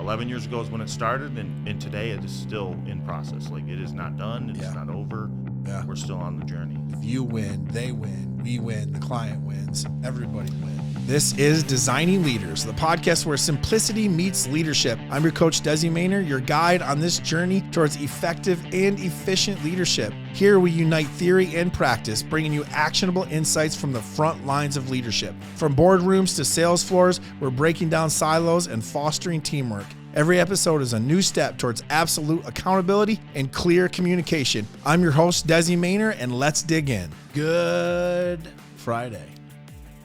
11 years ago is when it started, and today it is still in process. Like, it is not done. It's not over. Yeah. We're still on the journey. If you win, they win, we win, the client wins, everybody wins. This is Designing Leaders, the podcast where simplicity meets leadership. I'm your coach, Desi Maynor, your guide on this journey towards effective and efficient leadership. Here we unite theory and practice, bringing you actionable insights from the front lines of leadership. From boardrooms to sales floors, we're breaking down silos and fostering teamwork. Every episode is a new step towards absolute accountability and clear communication. I'm your host, Desi Maynor, and let's dig in. Good Friday.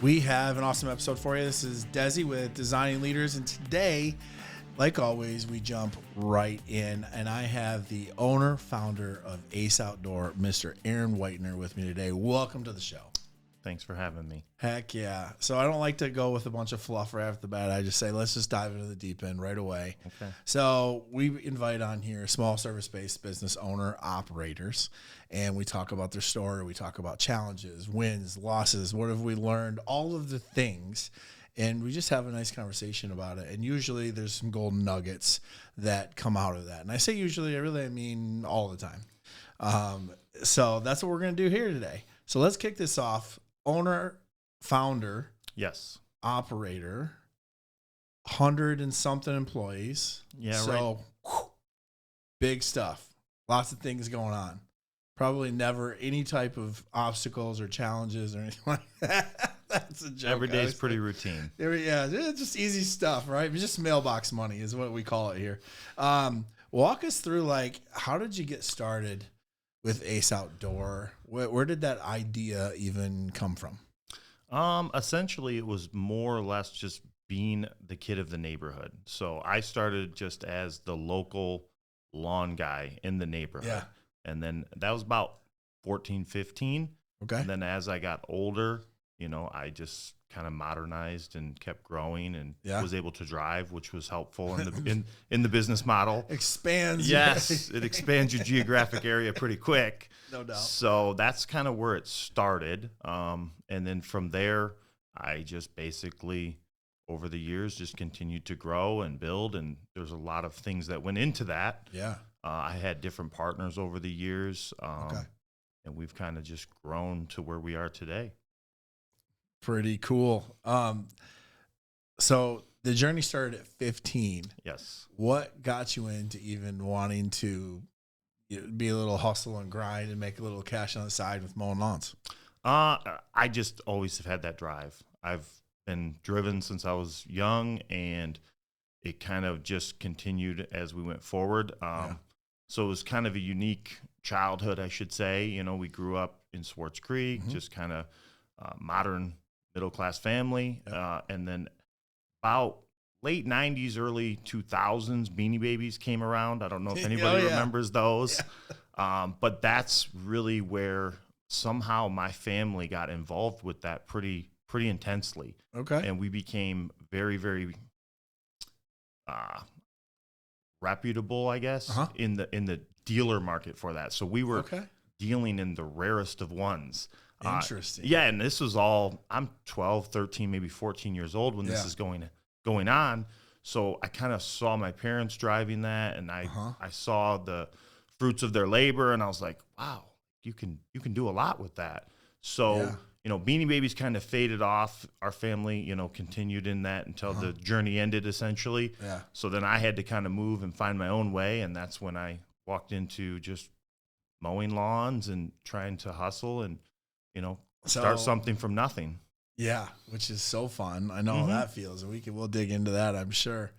We have an awesome episode for you. This is Desi with Designing Leaders, and today, like always, we jump right in, and I have the owner, founder of Ace Outdoor, Mr. Aaron Whitener, with me today. Welcome to the show. Thanks for having me. Heck yeah. So I don't like to go with a bunch of fluff right off the bat. I just say, let's just dive into the deep end right away. Okay. So we invite on here small service-based business owner operators, and we talk about their story. We talk about challenges, wins, losses. What have we learned? All of the things. And we just have a nice conversation about it. And usually there's some golden nuggets that come out of that. And I say usually, I mean all the time. So that's what we're going to do here today. So let's kick this off. Owner, founder, Yes. operator, 100 and something employees. Yeah, so, whew, big stuff. Lots of things going on. Probably never any type of obstacles or challenges or anything like that. That's a joke. Every day is pretty routine. Yeah, it's just easy stuff, right? Just mailbox money is what we call it here. Walk us through, like, how did you get started with Ace Outdoor? Where did that idea even come from? Essentially, it was more or less just being the kid of the neighborhood. So I started just as the local lawn guy in the neighborhood. Yeah. And then that was about 14, 15. Okay. And then as I got older, I just kind of modernized and kept growing and was able to drive, which was helpful in the business model. Expands. Yes, it expands your geographic area pretty quick. No doubt. So that's kind of where it started. And then from there, I just basically, over the years, just continued to grow and build. And there's a lot of things that went into that. Yeah. I had different partners over the years. Okay. And we've kind of just grown to where we are today. Pretty cool. So the journey started at 15. Yes. What got you into even wanting to be a little hustle and grind and make a little cash on the side with mowing lawns? I just always have had that drive. I've been driven since I was young, and it kind of just continued as we went forward. So it was kind of a unique childhood, I should say. We grew up in Swartz Creek, just kind of modern middle-class family. Yep. And then about late 90s, early 2000s, Beanie Babies came around. I don't know if anybody remembers those. Yeah. But that's really where somehow my family got involved with that pretty intensely. Okay. And we became very, very reputable, I guess, in the dealer market for that. So we were dealing in the rarest of ones. Interesting. Yeah, and this was all, I'm 12, 13, maybe 14 years old when this is going on. So I kind of saw my parents driving that, and I saw the fruits of their labor, and I was like, wow, you can do a lot with that. So, Beanie Babies kind of faded off. Our family, continued in that until the journey ended, essentially. Yeah. So then I had to kind of move and find my own way, and that's when I walked into just mowing lawns and trying to hustle and start something from nothing. Yeah, which is so fun. I know how that feels, and we'll dig into that, I'm sure.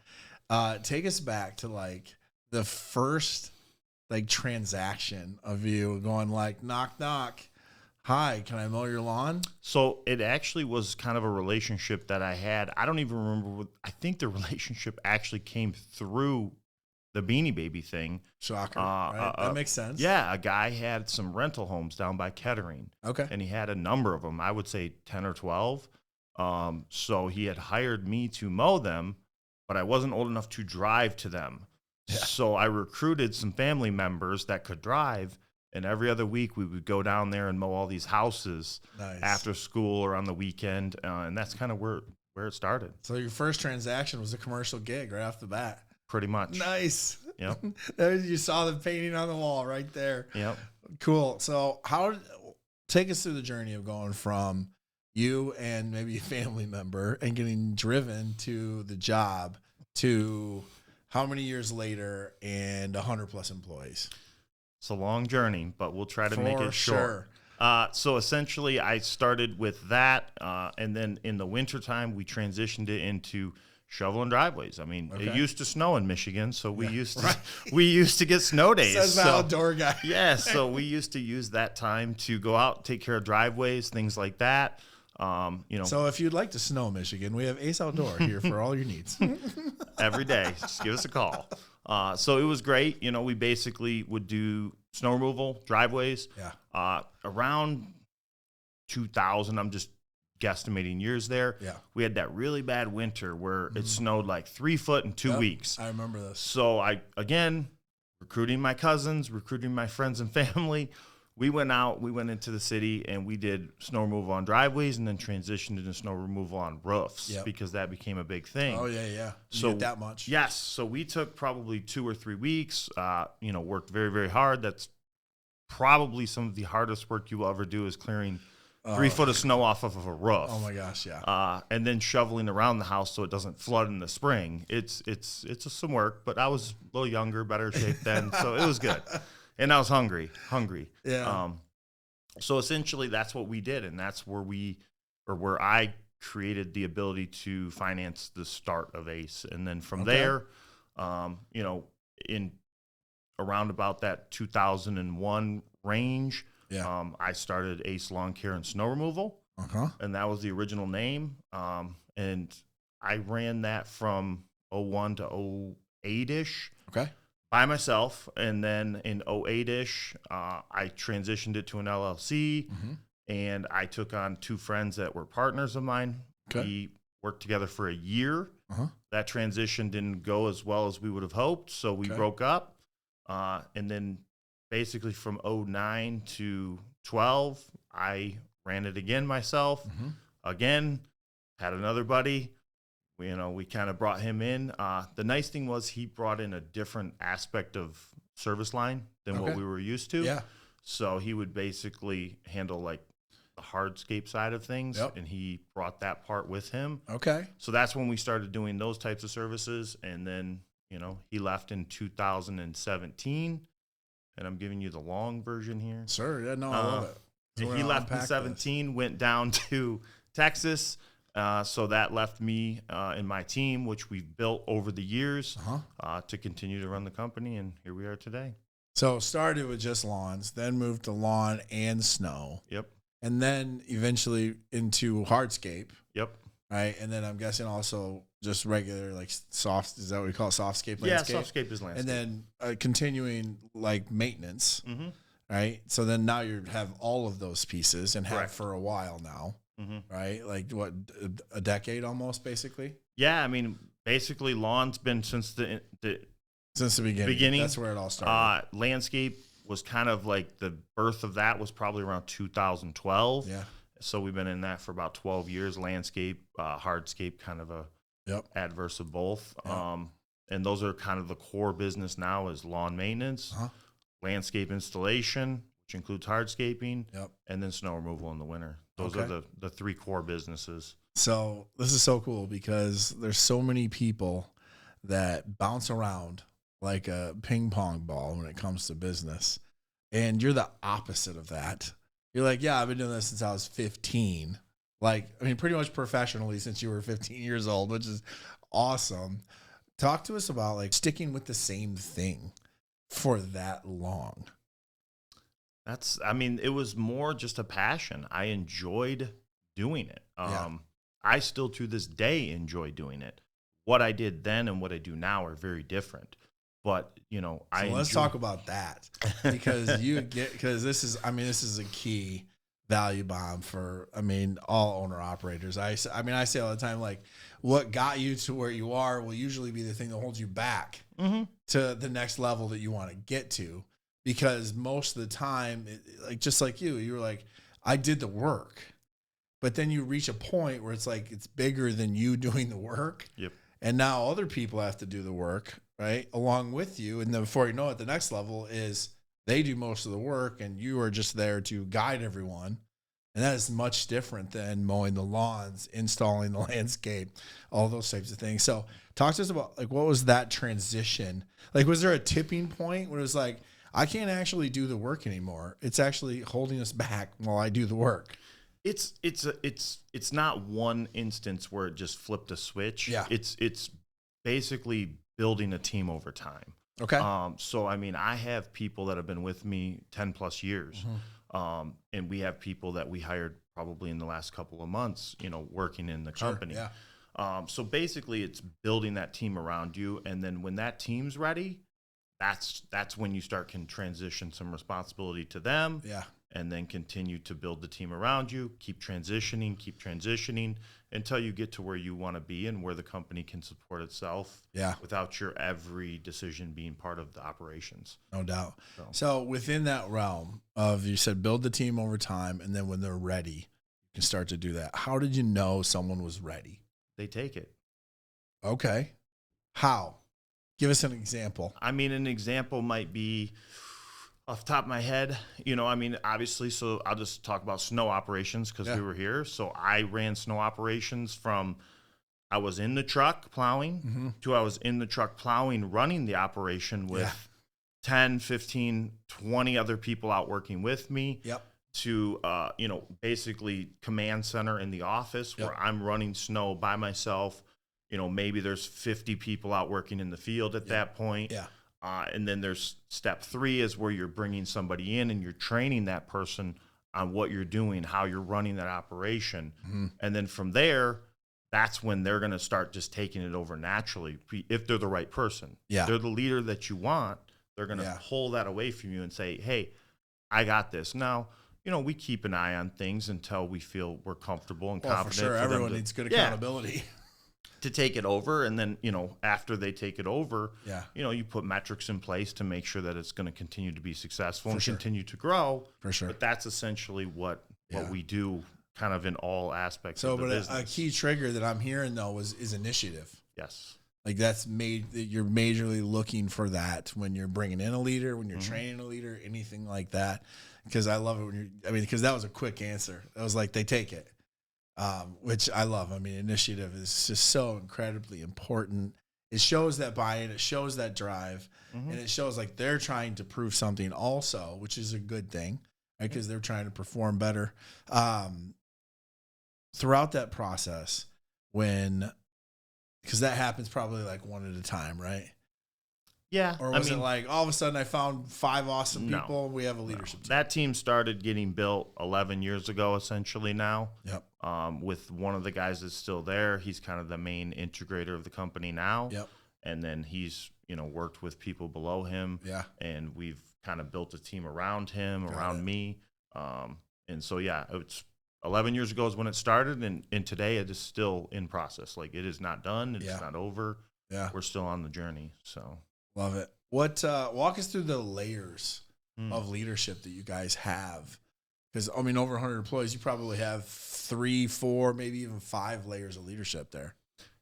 Take us back to like the first transaction of you going like, knock, knock. Hi, can I mow your lawn? So it actually was kind of a relationship that I had. I don't even remember. I think the relationship actually came through the Beanie Baby thing. Shocker, right? That makes sense. Yeah, a guy had some rental homes down by Kettering. Okay. And he had a number of them, I would say 10 or 12. So he had hired me to mow them, but I wasn't old enough to drive to them. Yeah. So I recruited some family members that could drive, and every other week we would go down there and mow all these houses after school or on the weekend, and that's kind of where it started. So your first transaction was a commercial gig right off the bat. pretty much. Nice. Yep. You saw the painting on the wall right there. Yep. Cool. So take us through the journey of going from you and maybe a family member and getting driven to the job to how many years later and 100+ employees? It's a long journey, but we'll try to make it short. So essentially I started with that. And then in the wintertime, we transitioned it into shoveling driveways. I mean, It used to snow in Michigan, so we used to get snow days. Says the outdoor guy. Yeah, so we used to use that time to go out, take care of driveways, things like that. So if you'd like to snow Michigan, we have Ace Outdoor here for all your needs. Every day, just give us a call. So it was great. We basically would do snow removal, driveways. Yeah. Around 2000, I'm just guesstimating years there. Yeah. We had that really bad winter where it snowed like 3 foot in 2 weeks. I remember this. So again, recruiting my cousins, recruiting my friends and family. We went into the city and we did snow removal on driveways and then transitioned into snow removal on roofs because that became a big thing. Oh, yeah. So that much. Yes. So we took probably 2 or 3 weeks, worked very, very hard. That's probably some of the hardest work you will ever do is clearing 3 foot of snow off of a roof. Oh my gosh. Yeah. And then shoveling around the house so it doesn't flood in the spring. It's some work, but I was a little younger, better shape then. So it was good. And I was hungry. Yeah. So essentially that's what we did. And that's where I created the ability to finance the start of ACE. And then from there, in around about that 2001 range, I started ACE Lawn Care and Snow Removal. And that was the original name. And I ran that from 01 to 08-ish. Okay. By myself, and then in 08-ish, I transitioned it to an LLC, and I took on 2 friends that were partners of mine. Okay. We worked together for a year. That transition didn't go as well as we would have hoped, so we broke up. And then basically from 09 to 12, I ran it again myself. Again, had another buddy. We kind of brought him in. The nice thing was he brought in a different aspect of service line than what we were used to. Yeah. So he would basically handle like the hardscape side of things, and he brought that part with him. Okay. So that's when we started doing those types of services. And then, he left in 2017. And I'm giving you the long version here. Sure. Yeah, no, I love it. He left in 17, went down to Texas. So that left me and my team, which we've built over the years, to continue to run the company, and here we are today. So started with just lawns, then moved to lawn and snow. Yep. And then eventually into hardscape. Yep. Right, and then I'm guessing also just regular like soft. Is that what we call it? Softscape? Landscape? Yeah, softscape is landscape. And then continuing like maintenance. Right. So then now you have all of those pieces and have for a while now. Right? Like what, a decade almost, basically? Yeah, I mean, basically lawn's been since the beginning. That's where it all started. Landscape was kind of like the birth of that was probably around 2012. Yeah. So we've been in that for about 12 years. Landscape, hardscape, kind of a adverse of both. Yep. And those are kind of the core business now is lawn maintenance, landscape installation, which includes hardscaping, and then snow removal in the winter. Those are the 3 core businesses. So this is so cool because there's so many people that bounce around like a ping pong ball when it comes to business. And you're the opposite of that. You're like, yeah, I've been doing this since I was 15. Like, I mean, pretty much professionally since you were 15 years old, which is awesome. Talk to us about like sticking with the same thing for that long. It was more just a passion. I enjoyed doing it. I still to this day enjoy doing it. What I did then and what I do now are very different. But, let's talk about that because this is a key value bomb for, all owner operators. I say all the time, like what got you to where you are will usually be the thing that holds you back to the next level that you want to get to. Because most of the time, just like you were like, I did the work, but then you reach a point where it's like, it's bigger than you doing the work. Yep. And now other people have to do the work. right, along with you. And then before you know it, the next level is they do most of the work and you are just there to guide everyone. And that is much different than mowing the lawns, installing the landscape, all those types of things. So talk to us about, like, what was that transition? Like, was there a tipping point where it was like, I can't actually do the work anymore. It's actually holding us back while I do the work. It's not one instance where it just flipped a switch. Yeah. It's basically building a team over time. Okay. So I mean, I have people that have been with me 10 plus years. Mm-hmm. And we have people that we hired probably in the last couple of months, working in the company. Yeah. So basically it's building that team around you. And then when that team's ready, that's when you can transition some responsibility to them. Yeah. And then continue to build the team around you, keep transitioning until you get to where you want to be and where the company can support itself. Yeah. Without your every decision being part of the operations. No doubt. So within that realm of, you said, build the team over time, and then when they're ready, you can start to do that. How did you know someone was ready? They take it. Okay. How? Give us an example. I mean, an example might be, off the top of my head, obviously, so I'll just talk about snow operations because we were here. So I ran snow operations from I was in the truck plowing to I was in the truck plowing, running the operation with 10, 15, 20 other people out working with me. Yep. To, basically command center in the office where I'm running snow by myself. Maybe there's 50 people out working in the field at that point. Yeah. And then there's step 3 is where you're bringing somebody in and you're training that person on what you're doing, how you're running that operation. Mm-hmm. And then from there, that's when they're going to start just taking it over naturally. If they're the right person, they're the leader that you want. They're going to pull that away from you and say, hey, I got this. Now, we keep an eye on things until we feel we're comfortable and confident. For sure. Everyone needs good accountability. To take it over, and then after they take it over, you put metrics in place to make sure that it's going to continue to be successful and continue to grow. For sure, but that's essentially what we do, kind of in all aspects. of the business. A key trigger that I'm hearing though is initiative. Yes, like you're majorly looking for that when you're bringing in a leader, when you're training a leader, anything like that. Because I love it because that was a quick answer. I was like, they take it. Which I love. I mean, initiative is just so incredibly important. It shows that buy-in, it shows that drive, and it shows like they're trying to prove something also, which is a good thing, right? Because they're trying to perform better. Throughout that process, because that happens probably like one at a time, right? Yeah. Or was it like all of a sudden I found 5 awesome people and we have a leadership team? That team started getting built 11 years ago, essentially now. Yep. With one of the guys that's still there. He's kind of the main integrator of the company now. Yep. And then he's, worked with people below him. Yeah. And we've kind of built a team around him, around me. And so, it's 11 years ago is when it started. And today it is still in process. Like, it is not done. It's not over. Yeah. We're still on the journey. So. Love it. What walk us through the layers of leadership that you guys have? Because over 100 employees, you probably have 3, 4, maybe even 5 layers of leadership there.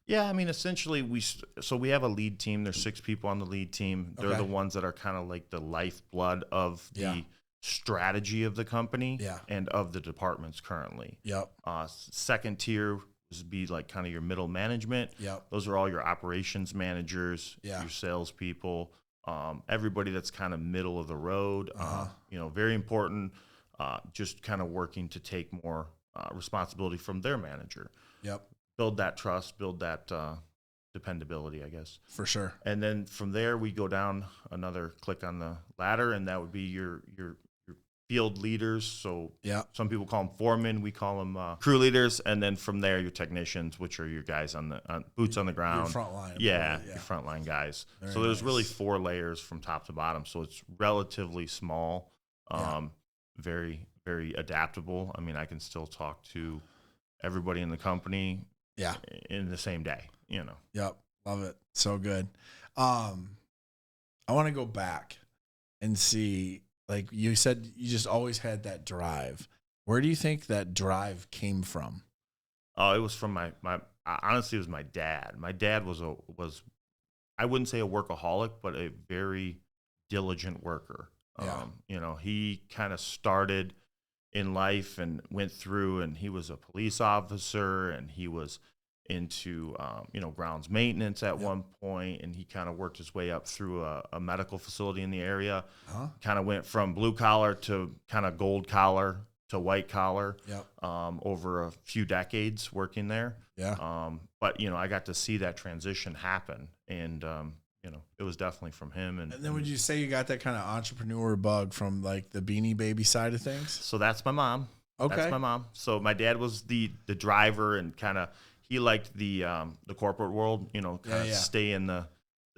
Yeah, essentially we have a lead team. There's 6 people on the lead team. They're the ones that are kind of like the lifeblood of the strategy of the company and of the departments currently. Yep. Second tier would be like kind of your middle management. Yep. Those are all your operations managers, your salespeople, everybody that's kind of middle of the road. Very important. Just kind of working to take more responsibility from their manager. Yep. Build that trust, build that dependability, I guess. For sure. And then from there, we go down another click on the ladder, and that would be your field leaders. So some people call them foremen. We call them crew leaders. And then from there, your technicians, which are your guys on boots on the ground. Your frontline. Yeah, your frontline guys. So there's really 4 layers from top to bottom. So it's relatively small, very, very adaptable. I can still talk to everybody in the company in the same day, Yep. Love it. So good. I want to go back and see, like you said, you just always had that drive. Where do you think that drive came from? Oh, it was from my honestly, it was my dad. My dad was I wouldn't say a workaholic, but a very diligent worker. Yeah. He kind of started in life and went through, and he was a police officer, and he was into grounds maintenance at one point, and he kind of worked his way up through a medical facility in the area. Kind of went from blue collar to kind of gold collar to white collar. Over a few decades working there. But I got to see that transition happen, and it was definitely from him. And then would you say you got that kind of entrepreneur bug from like the Beanie Baby side of things? So that's my mom. Okay. That's my mom. So my dad was the driver, and kind of he liked the corporate world, kind of stay in the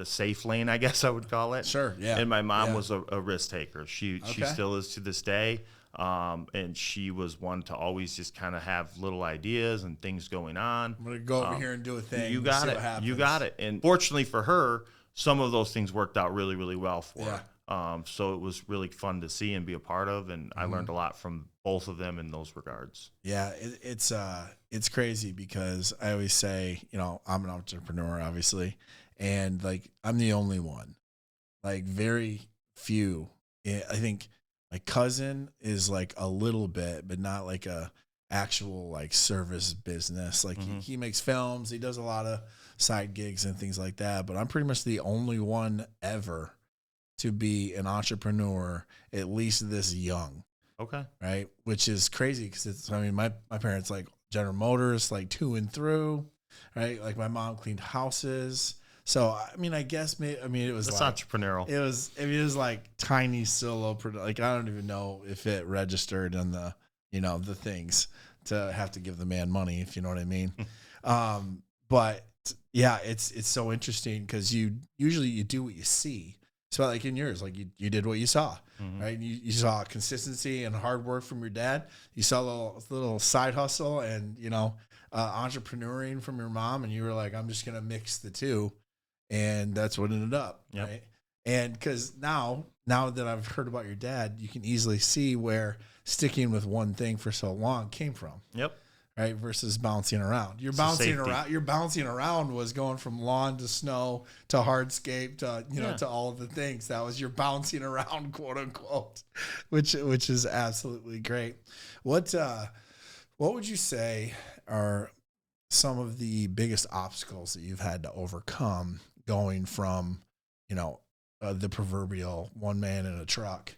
safe lane, I guess I would call it. Sure. Yeah. And my mom was a risk taker. She still is to this day. And she was one to always just kind of have little ideas and things going on. I'm going to go over here and do a thing. You got it. You got it. And fortunately for her, some of those things worked out really, really well for her. So it was really fun to see and be a part of. And I learned a lot from both of them in those regards. Yeah. It's crazy because I always say, I'm an entrepreneur, obviously. And like, I'm the only one, like very few. I think my cousin is like a little bit, but not like a actual like service business. Like he makes films, he does a lot of side gigs and things like that. But I'm pretty much the only one ever to be an entrepreneur, at least this young. Okay. Right. Which is crazy because my parents like General Motors, like to and through, right? Like my mom cleaned houses. So, I guess, it was that's like entrepreneurial. It was like tiny solo, like, I don't even know if it registered in the, the things to have to give the man money, if you know what I mean. But yeah, it's so interesting because you usually do what you see. So like in yours, like you did what you saw, right? You saw consistency and hard work from your dad. You saw a little side hustle and, entrepreneuring from your mom. And you were like, I'm just going to mix the two. And that's what ended up, right? And because now that I've heard about your dad, you can easily see where sticking with one thing for so long came from. Right? Versus bouncing around. Your bouncing around was going from lawn to snow to hardscape to to all of the things. That was your bouncing around, quote unquote, which is absolutely great. What would you say are some of the biggest obstacles that you've had to overcome going from, the proverbial one man in a truck,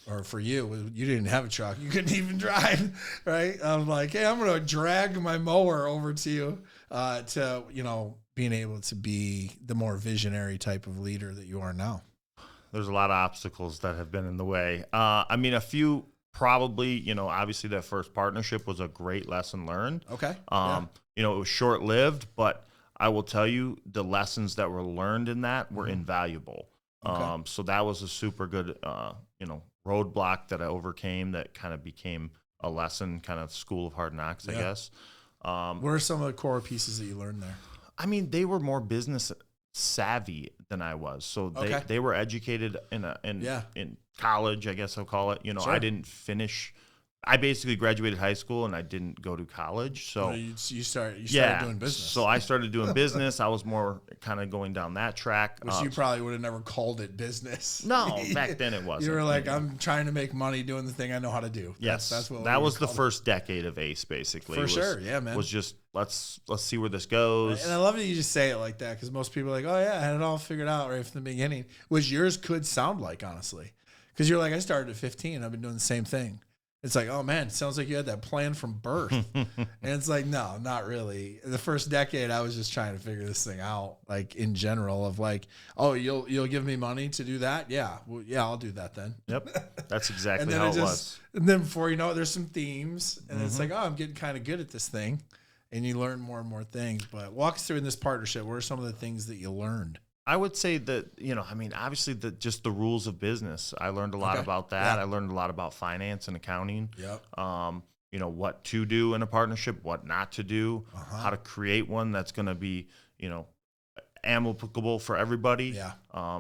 or for you didn't have a truck, you couldn't even drive, right? I'm like, hey, I'm going to drag my mower over to you, to, being able to be the more visionary type of leader that you are now. There's a lot of obstacles that have been in the way. A few probably, obviously that first partnership was a great lesson learned. Okay. It was short-lived, but I will tell you the lessons that were learned in that were invaluable. Okay. So that was a super good, roadblock that I overcame that kind of became a lesson, kind of school of hard knocks, I guess. What are some of the core pieces that you learned there? They were more business savvy than I was. So they were educated in college, I guess I'll call it. Sure. I didn't finish. I basically graduated high school and I didn't go to college. So you started doing business. So I started doing business. I was more kind of going down that track. Which you probably would have never called it business. No, back then it wasn't. You were like, I'm trying to make money doing the thing I know how to do. Yes. That was the first decade of ACE, basically. For sure. Yeah, man. Was just, let's see where this goes. And I love that you just say it like that, because most people are like, oh yeah, I had it all figured out right from the beginning, which yours could sound like, honestly. Because you're like, I started at 15. I've been doing the same thing. It's like, oh man, it sounds like you had that plan from birth. And it's like, no, not really. The first decade, I was just trying to figure this thing out, like in general, of like, oh, you'll give me money to do that? Yeah. Well, yeah, I'll do that then. Yep. That's exactly how it was. And then before you know it, there's some themes. And it's like, oh, I'm getting kind of good at this thing. And you learn more and more things. But walk us through in this partnership, what are some of the things that you learned? I would say that, obviously just the rules of business. I learned a lot about that. Yeah. I learned a lot about finance and accounting. Yep. What to do in a partnership, what not to do, how to create one that's going to be, amicable for everybody. Yeah.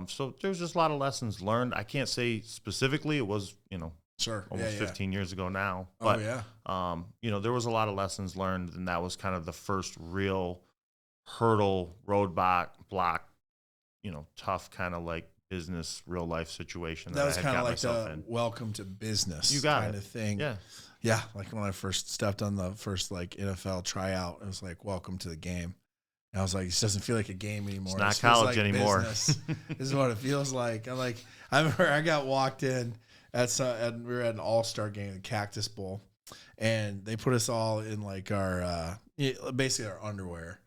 So there's just a lot of lessons learned. I can't say specifically it was, sure, almost 15 years ago now. But, there was a lot of lessons learned, and that was kind of the first real hurdle, roadblock tough kind of like business, real life situation that was I had kind of got like myself the in. welcome to business You got kind it. of thing. Yeah. Yeah. Like when I first stepped on the first like NFL tryout, it was like, welcome to the game. And I was like, this doesn't feel like a game anymore. It's not This feels college like anymore. Business. This is what it feels like. I remember I got walked in and we were at an all-star game, the Cactus Bowl, and they put us all in like our, basically our underwear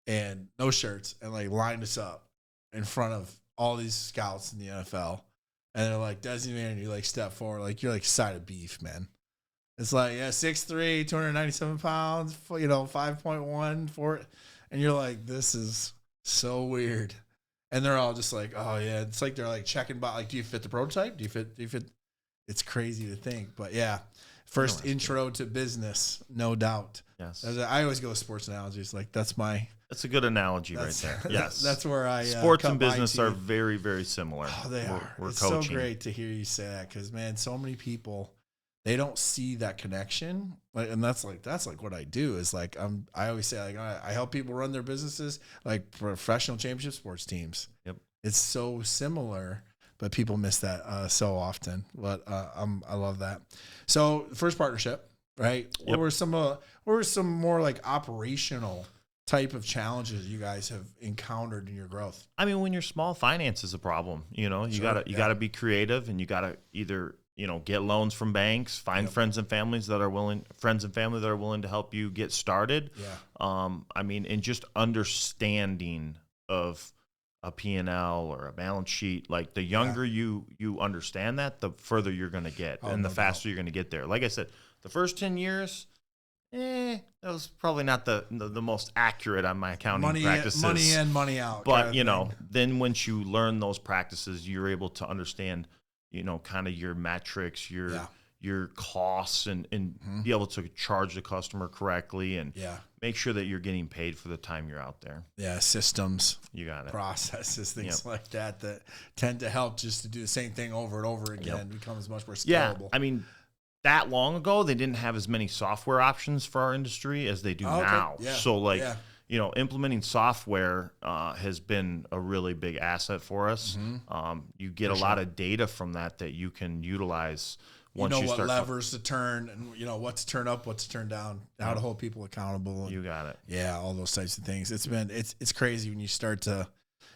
and no shirts, and like lined us up in front of all these scouts in the NFL. And they're like, Desi, man, and you like step forward, like you're like a side of beef, man. It's like, 6'3", 297 pounds, 5.1, 4. And you're like, this is so weird. And they're all just like, oh yeah. It's like they're like checking by, like, do you fit the prototype? Do you fit? It's crazy to think. But yeah, first intro to business, no doubt. Yes. I always go with sports analogies. Like that's a good analogy right there. Yes. That's where I sports and business are very, very similar. Oh, they are. We're it's coaching. So great to hear you say that because, man, so many people, they don't see that connection. Like, and that's like what I do is like I always say like I help people run their businesses like professional championship sports teams. Yep. It's so similar, but people miss that so often. But I love that. So first partnership, right? Yep. What were some more like operational type of challenges you guys have encountered in your growth? I mean, when you're small, finance is a problem. You gotta be creative, and you gotta either get loans from banks, find friends and family that are willing to help you get started. Yeah. I mean, and just understanding of a P&L or a balance sheet. Like the younger you understand that, the further you're going to get, and the faster you're going to get there. Like I said, the first 10 years, that was probably not the most accurate on my accounting practices. Money in, money out. But, then once you learn those practices, you're able to understand, kind of your metrics, your costs, and be able to charge the customer correctly and make sure that you're getting paid for the time you're out there. Yeah, systems. You got it. Processes, things like that tend to help just to do the same thing over and over again. It becomes much more scalable. Yeah, I mean, that long ago, they didn't have as many software options for our industry as they do now. Yeah. So, implementing software has been a really big asset for us. Mm-hmm. You get a lot of data from that you can utilize once you what start. Levers to turn, and what to turn up, what to turn down, how to hold people accountable. You got it. Yeah, all those types of things. It's crazy when you start to,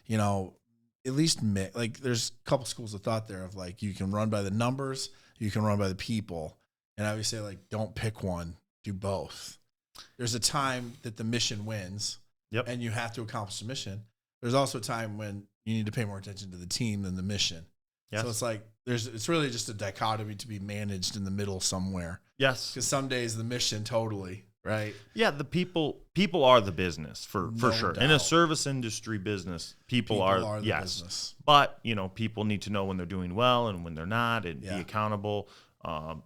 at least like there's a couple schools of thought there of like you can run by the numbers, you can run by the people. And I always say, like, don't pick one, do both. There's a time that the mission wins, and you have to accomplish the mission. There's also a time when you need to pay more attention to the team than the mission. Yes. So it's like it's really just a dichotomy to be managed in the middle somewhere. Yes. Because some days the mission totally, right? Yeah, the people are the business for sure. Doubt. In a service industry business, people are the business. But, people need to know when they're doing well and when they're not, and be accountable.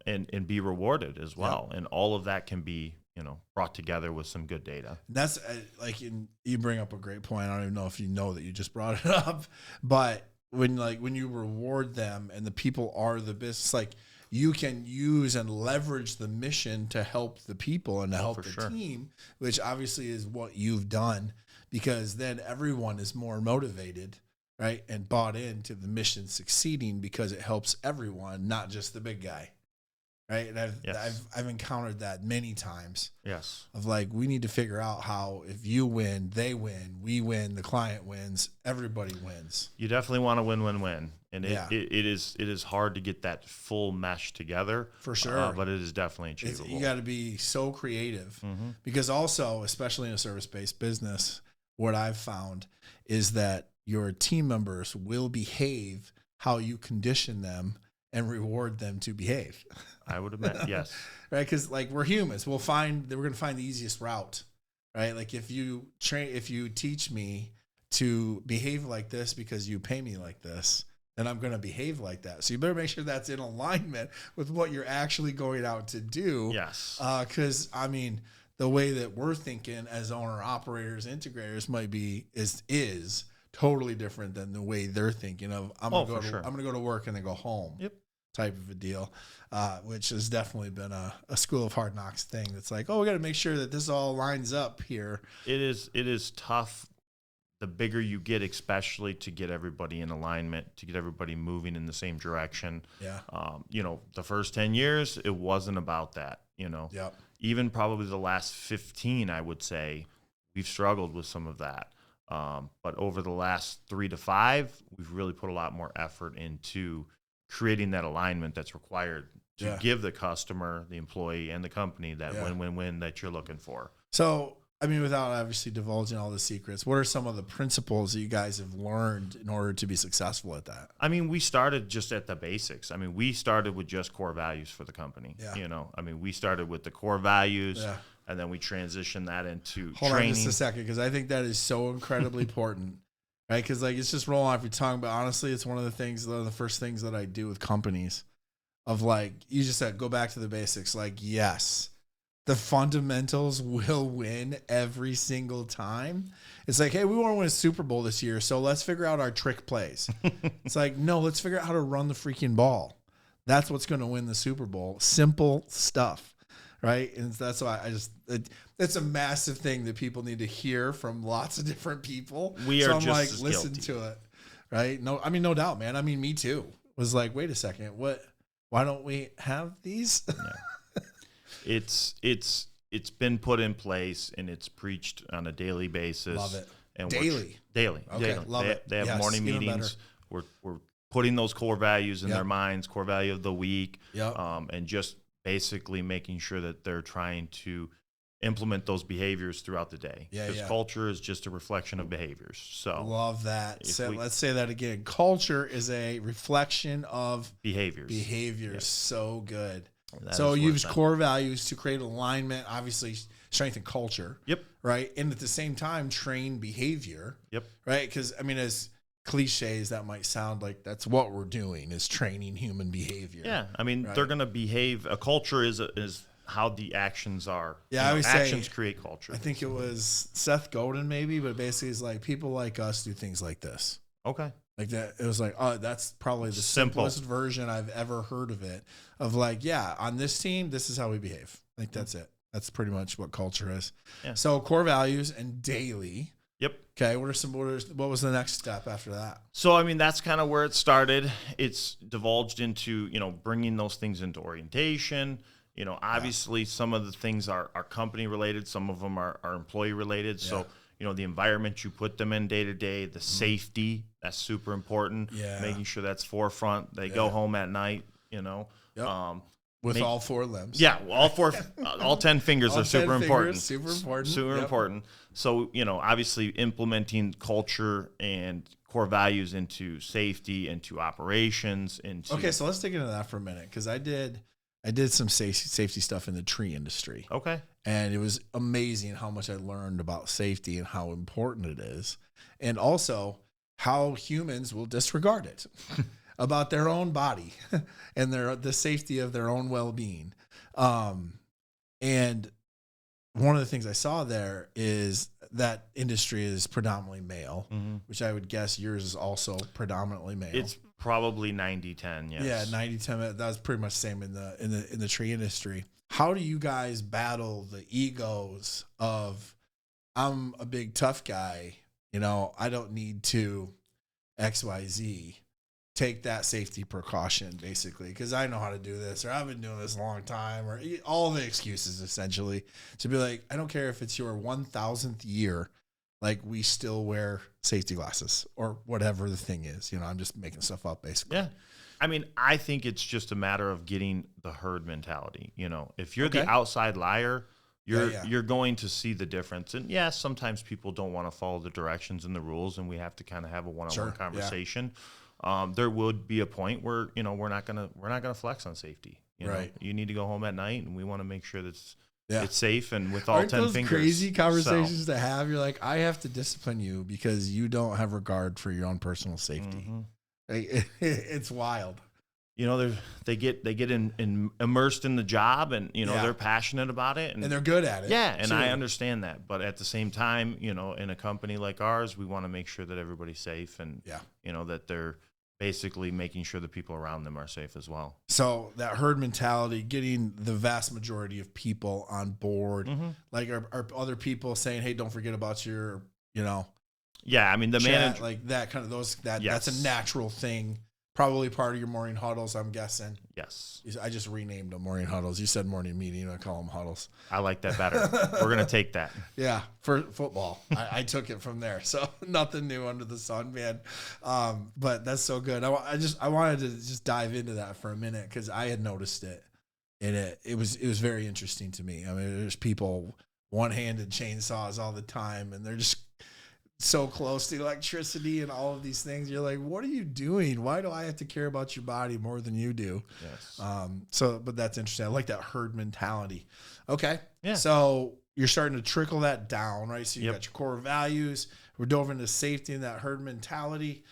And be rewarded as well. And all of that can be, brought together with some good data. That's you bring up a great point. I don't even know if you know that you just brought it up, but when you reward them and the people are the business, like you can use and leverage the mission to help the people and to help the team, which obviously is what you've done, because then everyone is more motivated, right, and bought into the mission succeeding because it helps everyone, not just the big guy, right? And I've encountered that many times. Yes. Of like, we need to figure out how if you win, they win, we win, the client wins, everybody wins. You definitely want to win, and it is hard to get that full mesh together for sure, but it is definitely achievable. You got to be so creative because also, especially in a service-based business, what I've found is that your team members will behave how you condition them and reward them to behave. I would admit, yes. Right? Because like we're humans, we're going to find the easiest route, right? Like if you teach me to behave like this because you pay me like this, then I'm going to behave like that. So you better make sure that's in alignment with what you're actually going out to do. Yes. Because the way that we're thinking as owner operators, integrators might be is totally different than the way they're thinking of. I'm gonna go to work and then go home. Yep. Type of a deal, which has definitely been a school of hard knocks thing. That's like, we got to make sure that this all lines up here. It is tough the bigger you get, especially to get everybody in alignment, to get everybody moving in the same direction. Yeah. The first 10 years, it wasn't about that, Yep. Even probably the last 15, I would say we've struggled with some of that. But over the last 3 to 5, we've really put a lot more effort into creating that alignment that's required to give the customer, the employee, and the company that win-win-win that you're looking for. So, I mean, without obviously divulging all the secrets, what are some of the principles that you guys have learned in order to be successful at that? I mean, we started just at the basics. I mean, we started with just core values for the company. Yeah. I mean, we started with the core values, and then we transitioned that into Hold training. on just a second, because I think that is so incredibly important, right? Because it's just rolling off your tongue, but honestly, it's one of the first things that I do with companies of you just said, go back to the basics. Yes, the fundamentals will win every single time. It's hey, we want to win a Super Bowl this year, so let's figure out our trick plays. It's no, let's figure out how to run the freaking ball. That's what's going to win the Super Bowl. Simple stuff, right? And that's why it's a massive thing that people need to hear from lots of different people. I'm just listen guilty to it, right? No, I mean, no doubt, man. I mean, me too. Was wait a second, what? Why don't we have these? It's been put in place and it's preached on a daily basis. Love it. And daily. Okay, love it. They have morning meetings. We're putting those core values in their minds, core value of the week, and just basically making sure that they're trying to implement those behaviors throughout the day. Because culture is just a reflection of behaviors. So love that. So let's say that again. Culture is a reflection of behaviors. Behaviors. So good. So use core values to create alignment, obviously strengthen culture. Yep. Right. And at the same time, train behavior. Yep. Right. Because I mean, as cliches that might sound like, that's what we're doing is training human behavior. Yeah. I mean, they're going to behave. A culture is how the actions are. Yeah, I always say actions create culture. I think it was Seth Godin maybe, but basically it's people like us do things like this. Okay. Like that, it was oh, that's probably the simplest version I've ever heard of it. Of on this team, this is how we behave. That's it. That's pretty much what culture is. Yeah. So core values and daily. Yep. Okay. What was the next step after that? So, I mean, that's kind of where it started. It's divulged into, bringing those things into orientation. Obviously some of the things are company related. Some of them are employee related. Yeah. So, the environment you put them in day to day, the safety, that's super important. Yeah. Making sure that's forefront. They go home at night, Yep. With all 4 limbs. Yeah. All 10 fingers are super important. Super important. Super important. So, obviously implementing culture and core values into safety, into operations, into. Okay. So let's dig into that for a minute. Cause I did some safety stuff in the tree industry. Okay. And it was amazing how much I learned about safety and how important it is. And also how humans will disregard it about their own body and the safety of their own well-being. And one of the things I saw there is that industry is predominantly male, which I would guess yours is also predominantly male. It's probably 90-10, yes. Yeah, 90-10. That was pretty much the same in the tree industry. How do you guys battle the egos of, I'm a big tough guy, I don't need to XYZ. Take that safety precaution, basically, because I know how to do this, or I've been doing this a long time, or all the excuses, essentially, to be I don't care if it's your 1,000th year, we still wear safety glasses or whatever the thing is. I'm just making stuff up, basically. Yeah. I mean, I think it's just a matter of getting the herd mentality. If you're the outside liar, you're going to see the difference. And yes, sometimes people don't want to follow the directions and the rules, and we have to kind of have a one-on-one conversation. Yeah. There would be a point where we're not gonna flex on safety. You need to go home at night, and we want to make sure that it's safe and with all Aren't 10 those fingers. Crazy conversations to have. You're I have to discipline you because you don't have regard for your own personal safety. Mm-hmm. It's wild. They get immersed in the job, and they're passionate about it, and they're good at it. Yeah, and I understand that, but at the same time, in a company like ours, we want to make sure that everybody's safe, and that they're basically making sure the people around them are safe as well. So that herd mentality, getting the vast majority of people on board, are other people saying, "Hey, don't forget about your Yeah, I mean the manager, like that kind of those that yes. That's a natural thing. Probably part of your morning huddles, I'm guessing. Yes. I just renamed them morning huddles. You said morning meeting. I call them huddles. I like that better. We're going to take that. Yeah, for football. I took it from there. So nothing new under the sun, man. But that's so good. I wanted to just dive into that for a minute because I had noticed it. And it was very interesting to me. I mean, there's people one-handed chainsaws all the time, and they're just so close to electricity and all of these things. You're like, what are you doing? Why do I have to care about your body more than you do? Yes. But that's interesting. I like that herd mentality. Okay. Yeah. So you're starting to trickle that down, right? So you Yep. got your core values. We're dove into safety and that herd mentality,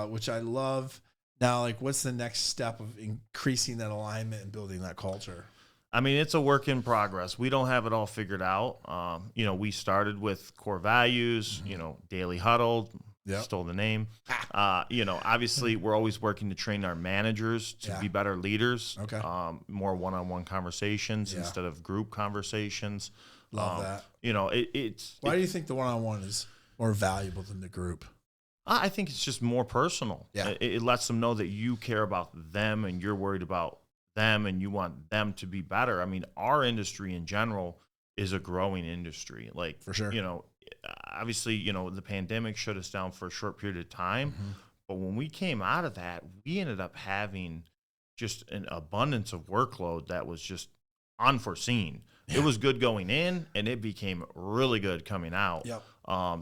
which I love. Now, like, what's the next step of increasing that alignment and building that culture? I mean, it's a work in progress. We don't have it all figured out. We started with core values, daily huddle, stole the name. Obviously we're always working to train our managers to be better leaders. Okay. More one-on-one conversations instead of group conversations. Love that. Why do you think the one-on-one is more valuable than the group? I think it's just more personal. Yeah. It lets them know that you care about them and you're worried about them and you want them to be better. I mean, our industry in general is a growing industry. Like, for sure. Obviously, the pandemic shut us down for a short period of time. Mm-hmm. But when we came out of that, we ended up having just an abundance of workload that was just unforeseen. Yeah. It was good going in and it became really good coming out. Yep.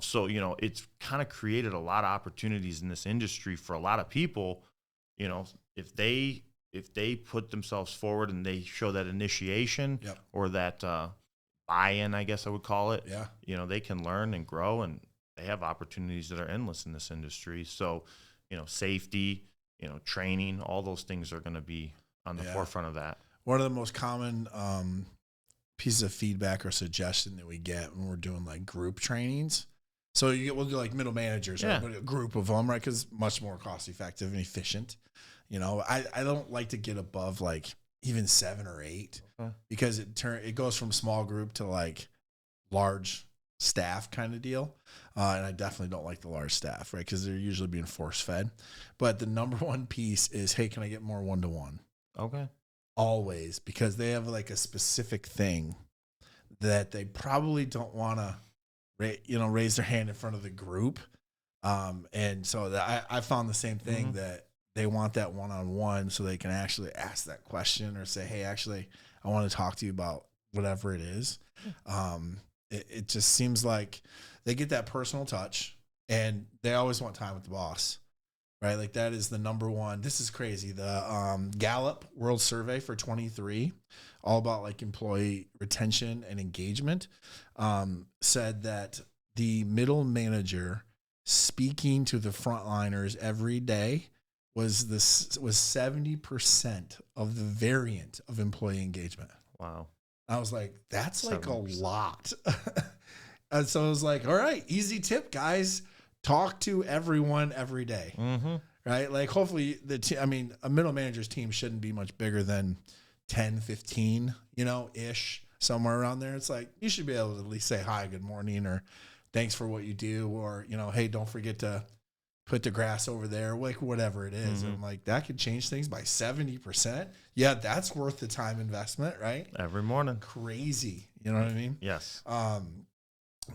So, it's kind of created a lot of opportunities in this industry for a lot of people. If they put themselves forward and they show that initiation or that buy-in, I guess I would call it, they can learn and grow, and they have opportunities that are endless in this industry. So, safety, training, all those things are going to be on the forefront of that. One of the most common pieces of feedback or suggestion that we get when we're doing like group trainings. So we'll do like middle managers, a group of them, right? Because much more cost effective and efficient. I don't like to get above like even 7 or 8 because it goes from small group to like large staff kind of deal. And I definitely don't like the large staff, right? Because they're usually being force fed. But the number one piece is, hey, can I get more 1-to-1? Okay. Always, because they have like a specific thing that they probably don't want to, raise their hand in front of the group. And so I found the same thing that they want that one-on-one so they can actually ask that question or say, hey, actually, I want to talk to you about whatever it is. It just seems like they get that personal touch and they always want time with the boss, right? Like that is the number one. This is crazy. The Gallup World Survey for 23, all about like employee retention and engagement, said that the middle manager speaking to the frontliners every day was 70% of the variant of employee engagement. Wow. I was like, that's 70%. Like a lot. And so I was like, all right, easy tip, guys. Talk to everyone every day. Mm-hmm. Right? Like hopefully a middle manager's team shouldn't be much bigger than 10, 15, ish, somewhere around there. It's like, you should be able to at least say hi, good morning, or thanks for what you do. Or, hey, don't forget to put the grass over there, like whatever it is. And I'm like, that could change things by 70%. Yeah, that's worth the time investment, right? Every morning. Crazy. You know what I mean? Yes.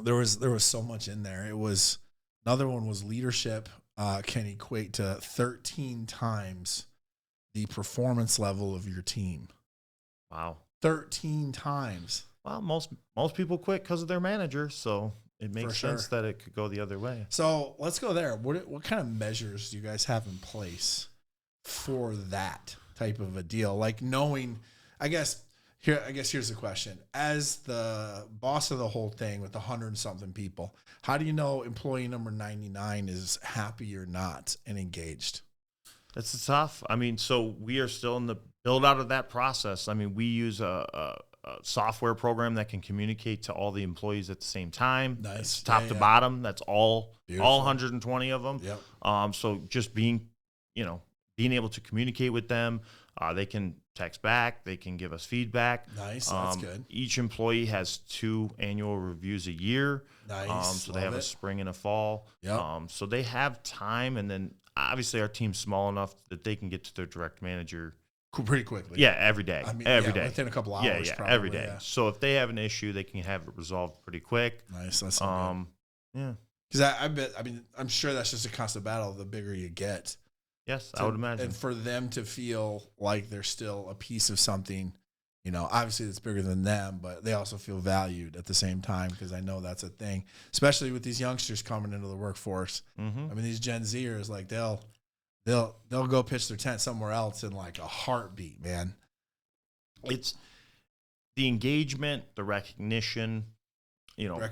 There was so much in there. It was another one was leadership can equate to 13 times the performance level of your team. Wow. 13 times. Well, most people quit because of their manager, so it makes sense that it could go the other way. So let's go there. What kind of measures do you guys have in place for that type of a deal? Like knowing, I guess here's the question. As the boss of the whole thing with 100-something people, how do you know employee number 99 is happy or not and engaged? That's tough. I mean, so we are still in the build out of that process. I mean, we use a software program that can communicate to all the employees at the same time. Nice. It's top to bottom. That's all Beautiful. 120 of them. Yep. So just being, being able to communicate with them. They can text back. They can give us feedback. Nice. That's good. Each employee has 2 annual reviews a year. Nice. So they have a spring and a fall. Yep. So they have time. And then obviously our team's small enough that they can get to their direct manager pretty quickly. Yeah, every day. Every day. Within a couple hours. Yeah, probably, every day. Yeah. So if they have an issue, they can have it resolved pretty quick. Nice. That's so good. Yeah. Because I'm sure that's just a constant battle the bigger you get. Yes, I would imagine. And for them to feel like they're still a piece of something, obviously it's bigger than them, but they also feel valued at the same time, because I know that's a thing, especially with these youngsters coming into the workforce. Mm-hmm. I mean, these Gen Zers, like they'll go pitch their tent somewhere else in like a heartbeat, man. It's the engagement, the recognition,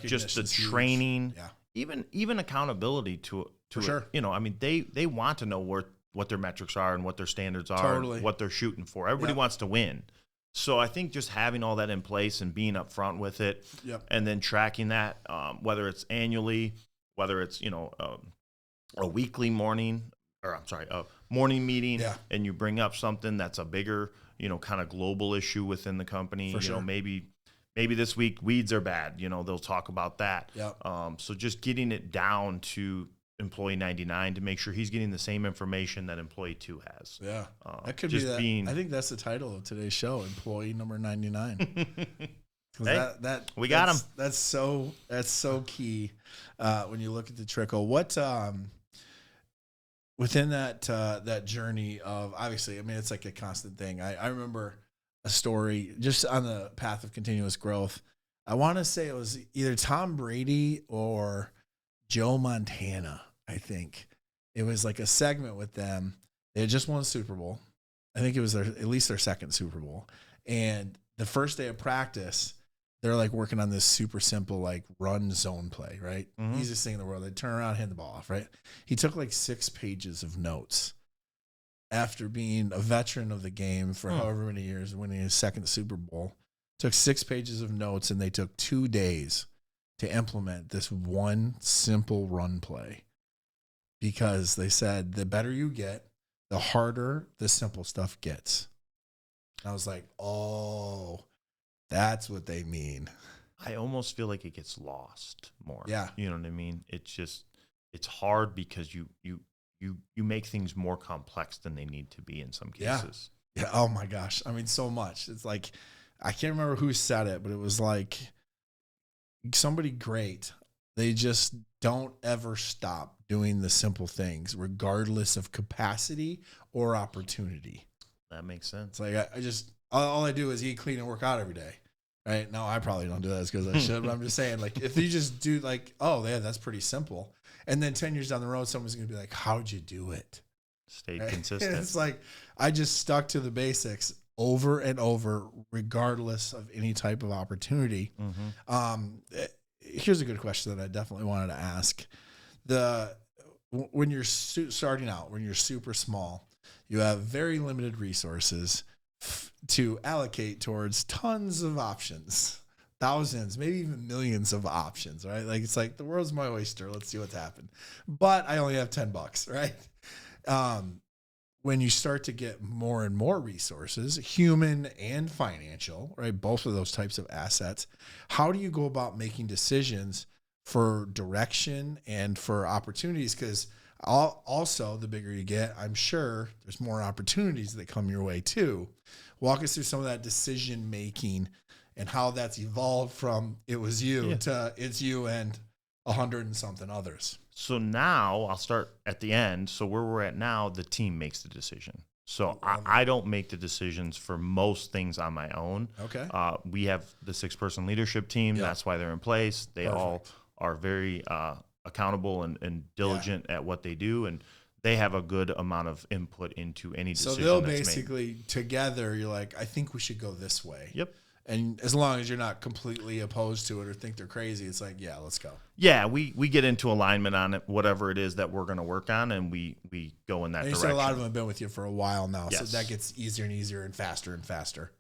just the training, even accountability to sure. It. I mean, they want to know what their metrics are and what their standards are, totally. and what they're shooting for. Everybody wants to win. So I think just having all that in place and being upfront with it, and then tracking that, whether it's annually, whether it's a weekly morning meeting, and you bring up something that's a bigger, kind of global issue within the company. For sure. Maybe this week weeds are bad. They'll talk about that. So just getting it down to employee 99 to make sure he's getting the same information that employee 2 has. Yeah, that could be that. I think that's the title of today's show, employee number 99. Hey, we got him. That's so key when you look at the trickle. What within that journey of, obviously, I mean, it's like a constant thing. I remember a story just on the path of continuous growth. I want to say it was either Tom Brady or Joe Montana. I think it was like a segment with them. They had just won a Super Bowl. I think it was at least their second Super Bowl. And the first day of practice, they're like working on this super simple, like run zone play, right? Mm-hmm. Easiest thing in the world. They turn around, hand the ball off, right? He took like 6 pages of notes after being a veteran of the game for however many years, winning his second Super Bowl. Took 6 pages of notes, and they took 2 days to implement this one simple run play, because they said the better you get, the harder the simple stuff gets. And I was like, oh, that's what they mean. I almost feel like it gets lost more. Yeah. You know what I mean? It's hard because you make things more complex than they need to be in some cases. Yeah. Oh my gosh. I mean, so much. It's like, I can't remember who said it, but it was like somebody great. They just don't ever stop doing the simple things, regardless of capacity or opportunity. That makes sense. It's like, I just, all I do is eat, clean, and work out every day. Right? No, I probably don't do that because I should, but I'm just saying, like, if you just do like, oh yeah, that's pretty simple. And then 10 years down the road, someone's going to be like, how'd you do it? Stay consistent. It's like, I just stuck to the basics over and over, regardless of any type of opportunity. Mm-hmm. Here's a good question that I definitely wanted to ask. When you're starting out, when you're super small, you have very limited resources to allocate towards tons of options, thousands, maybe even millions of options, right? Like, it's like the world's my oyster. Let's see what's happened. But I only have $10, right? When you start to get more and more resources, human and financial, right? Both of those types of assets. How do you go about making decisions for direction and for opportunities? Because also, the bigger you get, I'm sure there's more opportunities that come your way too. Walk us through some of that decision making and how that's evolved from it was you to it's you and 100 and something others. So now I'll start at the end. So where we're at now, the team makes the decision. So I don't make the decisions for most things on my own. Okay. We have the 6-person leadership team. Yep. That's why they're in place. They all are very accountable and diligent at what they do, and they have a good amount of input into any decision. So they'll basically together, you're like, I think we should go this way. Yep. And as long as you're not completely opposed to it or think they're crazy, it's like, yeah, let's go. Yeah, we get into alignment on it, whatever it is that we're going to work on, and we go in that direction. A lot of them have been with you for a while now, yes. So that gets easier and easier and faster and faster.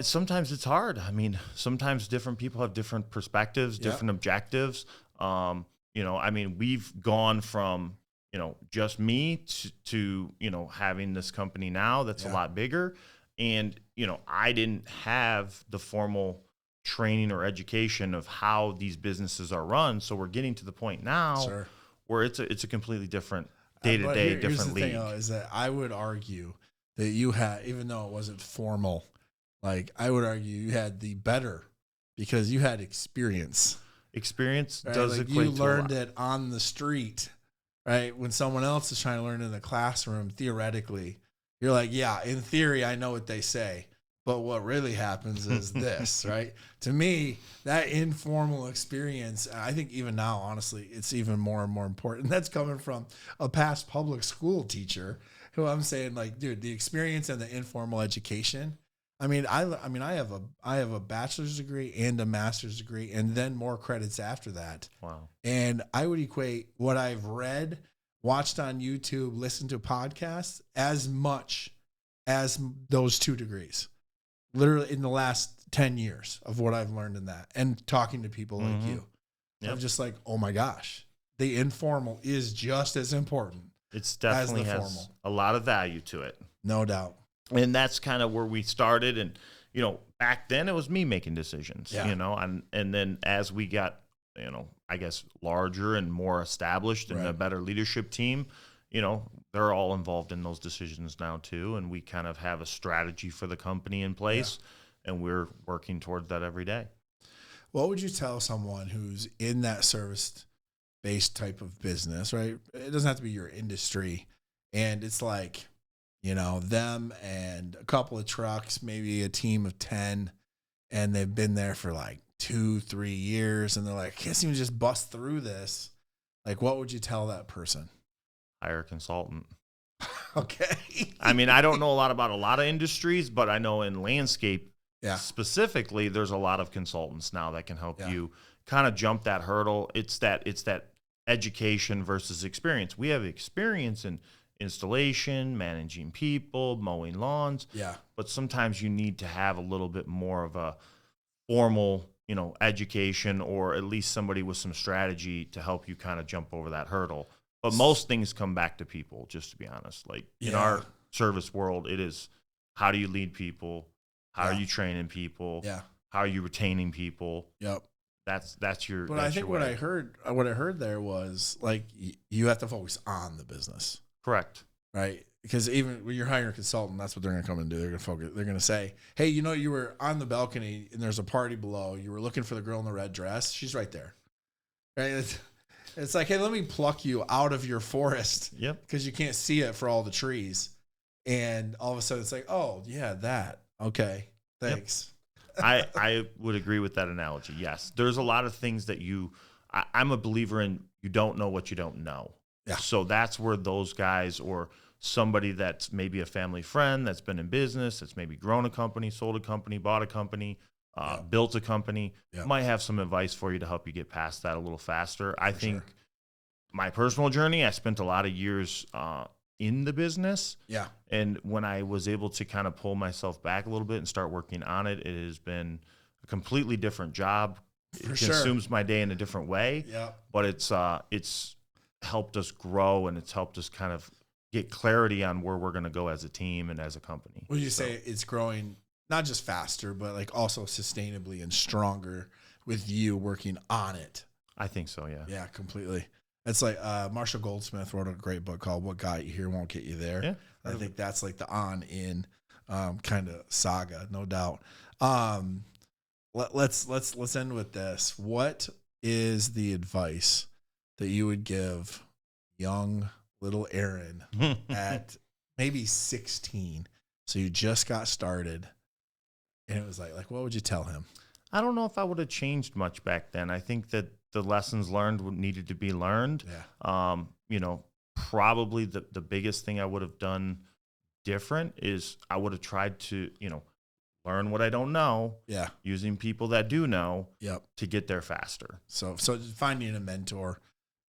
Sometimes it's hard. I mean, sometimes different people have different perspectives, different objectives. We've gone from just me to having this company now that's a lot bigger. And, I didn't have the formal training or education of how these businesses are run. So we're getting to the point now where it's a completely different day-to-day, different league. Thing, is that I would argue that you had, even though it wasn't formal, like I would argue you had the better because you had experience. Experience right? does like equate you to learned it on the street, right? When someone else is trying to learn in the classroom, theoretically, you're like, yeah, in theory, I know what they say. But what really happens is this, right? To me, that informal experience, I think even now, honestly, it's even more and more important. That's coming from a past public school teacher who I'm saying, like, dude, the experience and the informal education. I have a bachelor's degree and a master's degree, and then more credits after that. Wow. And I would equate what I've read, watched on YouTube, listened to podcasts as much as those 2 degrees. Literally in the last 10 years of what I've learned in that and talking to people like you. So I'm just like, oh my gosh, the informal is just as important. It's definitely as the has formal. A lot of value to it. No doubt. And that's kind of where we started. And, back then it was me making decisions, and then as we got, I guess larger and more established and a better leadership team, they're all involved in those decisions now too. And we kind of have a strategy for the company in place and we're working towards that every day. What would you tell someone who's in that service-based type of business, right? It doesn't have to be your industry. And it's like, them and a couple of trucks, maybe a team of 10, and they've been there for like 2-3 years. And they're like, I can't even just bust through this. Like, what would you tell that person? Hire a consultant. Okay. I mean, I don't know a lot about a lot of industries, but I know in landscape specifically, there's a lot of consultants now that can help you kind of jump that hurdle. It's that education versus experience. We have experience in installation, managing people, mowing lawns. Yeah. But sometimes you need to have a little bit more of a formal, education, or at least somebody with some strategy to help you kind of jump over that hurdle. But most things come back to people, just to be honest. Like in our service world, it is how do you lead people? How are you training people? Yeah. How are you retaining people? Yep. That's your. But that's I think your what I heard there was like you have to focus on the business. Correct. Right. Because even when you're hiring a consultant, that's what they're going to come and do. They're going to focus. They're going to say, hey, you were on the balcony and there's a party below. You were looking for the girl in the red dress. She's right there. Right. It's like, hey, let me pluck you out of your forest. Yep. Because you can't see it for all the trees. And all of a sudden it's like, oh, yeah, that. Okay. Thanks. Yep. I would agree with that analogy. Yes. There's a lot of things that I'm a believer in. You don't know what you don't know. Yeah. So that's where those guys or somebody that's maybe a family friend that's been in business, that's maybe grown a company, sold a company, bought a company, built a company, might have some advice for you to help you get past that a little faster. I think my personal journey, I spent a lot of years in the business. Yeah. And when I was able to kind of pull myself back a little bit and start working on it, it has been a completely different job. It consumes my day in a different way. Yeah. But it's helped us grow and it's helped us kind of get clarity on where we're going to go as a team and as a company. Would you say it's growing not just faster, but like also sustainably and stronger with you working on it? I think so, yeah. Yeah, completely. It's like Marshall Goldsmith wrote a great book called What Got You Here Won't Get You There. Yeah, I think that's like the on-in kind of saga, no doubt. Let's end with this. What is the advice that you would give young little Aaron at maybe 16? So you just got started, and it was like what would you tell him? I don't know if I would have changed much back then. I think that the lessons learned needed to be learned. Yeah. Probably the biggest thing I would have done different is I would have tried to, learn what I don't know. Yeah. Using people that do know. Yep. To get there faster. So finding a mentor.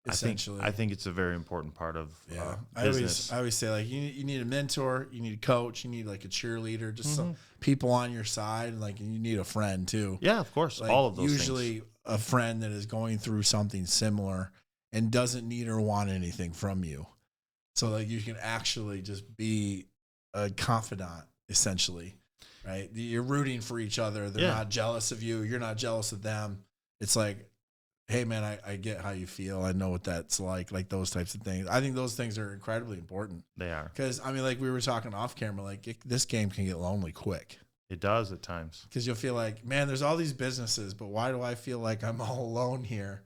Essentially, I think it's a very important part of business. I always say like you need a mentor, you need a coach, you need like a cheerleader, just some people on your side, and like you need a friend too. Yeah, of course, like, all of those. Usually, things. A friend that is going through something similar, and doesn't need or want anything from you. So like you can actually just be a confidant, essentially, right? You're rooting for each other. They're not jealous of you. You're not jealous of them. It's like, hey man, I get how you feel. I know what that's like those types of things. I think those things are incredibly important. They are. Because I mean, like we were talking off camera, like this game can get lonely quick. It does at times. Because you'll feel like, man, there's all these businesses, but why do I feel like I'm all alone here?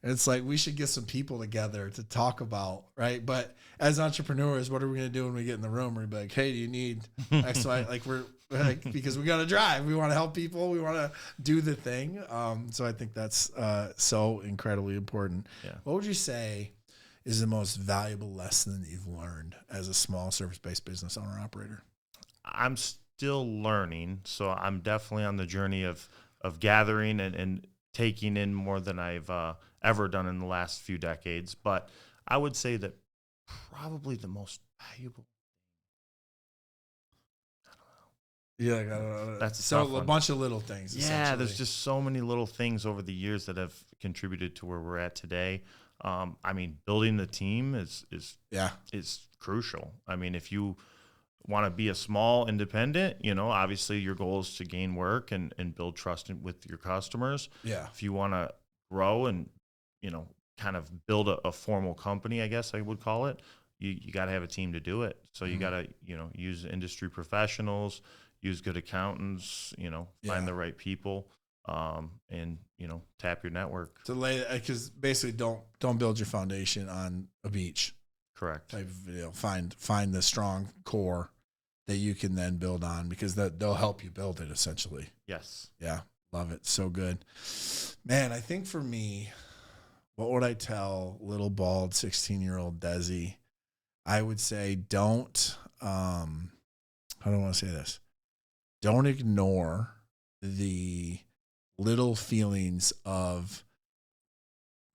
And it's like, we should get some people together to talk about, right? But as entrepreneurs, what are we going to do when we get in the room? We're like, hey, do you need X, Y? Like we're like, because we got to drive. We want to help people. We want to do the thing. So I think that's so incredibly important. Yeah. What would you say is the most valuable lesson that you've learned as a small service-based business owner operator? I'm still learning, so I'm definitely on the journey of gathering and taking in more than I've ever done in the last few decades. But I would say that probably the most valuable. Yeah, I don't know. That's so a bunch of little things. Yeah, there's just so many little things over the years that have contributed to where we're at today. I mean, building the team is crucial. I mean, if you want to be a small independent, obviously your goal is to gain work and build trust with your customers. Yeah. If you want to grow and, kind of build a formal company, I guess I would call it, you got to have a team to do it. So you got to, use industry professionals, use good accountants, find the right people, and, tap your network. To lay, because basically don't build your foundation on a beach. Correct. Type of, find the strong core that you can then build on, because they'll help you build it essentially. Yes. Yeah. Love it. So good, man. I think for me, what would I tell little bald 16-year-old Desi? I would say don't, how do I want to say this? Don't ignore the little feelings of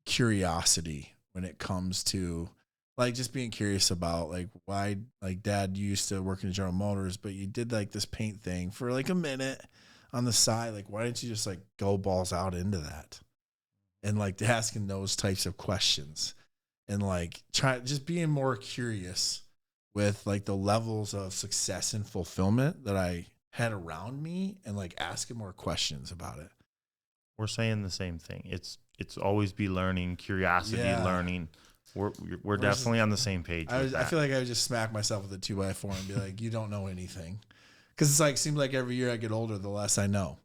curiosity when it comes to like just being curious about like why, like Dad, you used to work in General Motors, but you did like this paint thing for like a minute on the side. Like, why didn't you just like go balls out into that? And like asking those types of questions and like just being more curious with like the levels of success and fulfillment that I had around me, and like asking more questions about it. We're saying the same thing. It's always be learning, curiosity, learning. We're definitely on the same page. I feel like I would just smack myself with a 2x4 and be like, you don't know anything. Because it's like, seems like every year I get older, the less I know.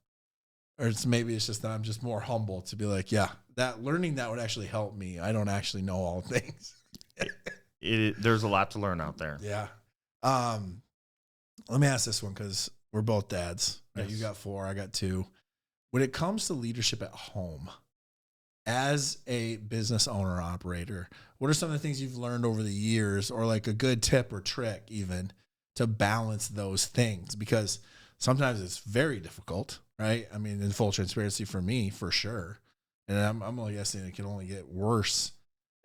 Or maybe it's just that I'm just more humble to be like, yeah, that learning that would actually help me. I don't actually know all things. There's a lot to learn out there. Yeah. Let me ask this one, because we're both dads. Right? Yes. You got 4, I got 2. When it comes to leadership at home, as a business owner operator, what are some of the things you've learned over the years, or like a good tip or trick even to balance those things? Because sometimes it's very difficult, right? I mean, in full transparency for me, for sure. And I'm only guessing it can only get worse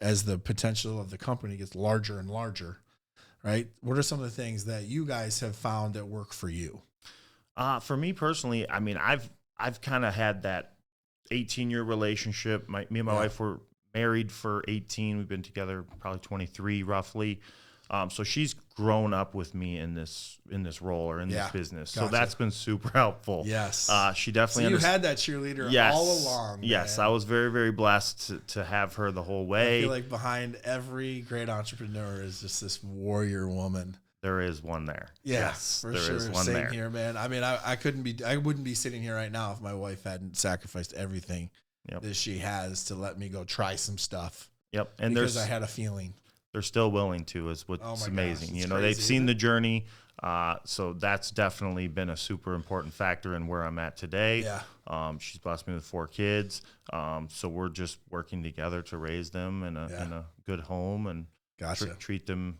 as the potential of the company gets larger and larger, right? What are some of the things that you guys have found that work for you? For me personally, I mean, I've kind of had that 18-year relationship. Me and my wife were married for 18. We've been together probably 23 roughly. So she's grown up with me in this role or in this business. Gotcha. So that's been super helpful. Yes. She definitely. So you had that cheerleader all along. Yes. Man. I was very, very blessed to have her the whole way. I feel like behind every great entrepreneur is just this warrior woman. There is one there. Yes, for sure. Is one Same there. Here, man. I mean, I wouldn't be sitting here right now if my wife hadn't sacrificed everything that she has to let me go try some stuff. Yep. And because I had a feeling. They're still willing to, is what's amazing. Gosh, they've seen the journey. So that's definitely been a super important factor in where I'm at today. Yeah. She's blessed me with 4 kids. So we're just working together to raise them in a good home and treat them,